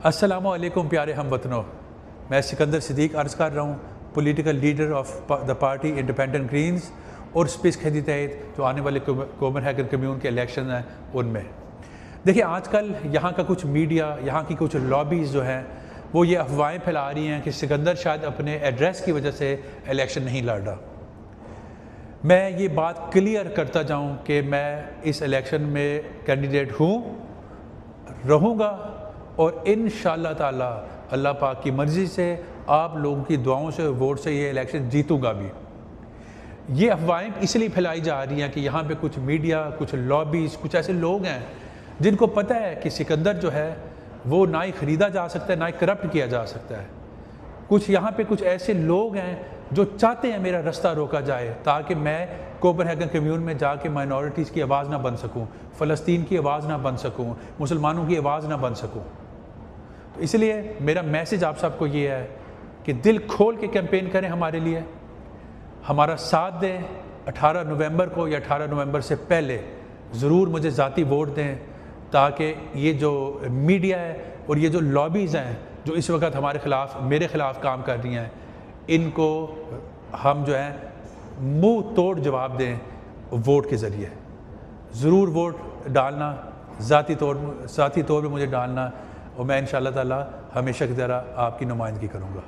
अस्सलामु अलैकुम प्यारे हमवतनों, मैं सिकंदर सिद्दीक अर्ज़ कर रहा हूँ, political leader of the party independent greens और स्पीच के तहत जो आने वाले कोपेनहेगन कम्यून के इलेक्शन हैं उनमें। देखिए, आजकल यहाँ का कुछ मीडिया, यहाँ की कुछ लॉबीज़ जो हैं वो ये अफवाहें फैला रही हैं कि सिकंदर शायद अपने एड्रेस की वजह से इलेक्शन नहीं लड़ रहा। मैं ये बात क्लियर करता जाऊँ कि मैं इस इलेक्शन में कैंडिडेट हूँ, रहूँगा और इंशाअल्लाह ताला अल्लाह पाक की मर्ज़ी से आप लोगों की दुआओं से, वोट से ये इलेक्शन जीतूँगा भी। ये अफवाहें इसलिए फैलाई जा रही हैं कि यहाँ पे कुछ मीडिया, कुछ लॉबीज़, कुछ ऐसे लोग हैं जिनको पता है कि सिकंदर जो है वो ना ही ख़रीदा जा सकता है, ना ही करप्ट किया जा सकता है। कुछ यहाँ पे कुछ ऐसे लोग हैं जो चाहते हैं मेरा रास्ता रोका जाए ताकि मैं कोपेनहेगन कम्यून में जाके माइनॉरिटीज़ की आवाज़ ना बन सकूँ, फ़लस्तीन की आवाज़ ना बन सकूँ, मुसलमानों की आवाज़ ना बन सकूँ। तो इसलिए मेरा मैसेज आप सबको ये है कि दिल खोल के कैंपेन करें हमारे लिए, हमारा साथ दें। 18 नवंबर को या 18 नवंबर से पहले ज़रूर मुझे ज़ाती वोट दें ताकि ये जो मीडिया है और ये जो लॉबीज़ हैं जो इस वक्त हमारे ख़िलाफ़, मेरे ख़िलाफ़ काम कर रही हैं, इनको हम जो है मुंह तोड़ जवाब दें वोट के ज़रिए। ज़रूर वोट डालना, ज़ाती तौर पे मुझे डालना और मैं इंशाअल्लाह ताला हमेशा की तरह आपकी नुमाइंदगी करूँगा।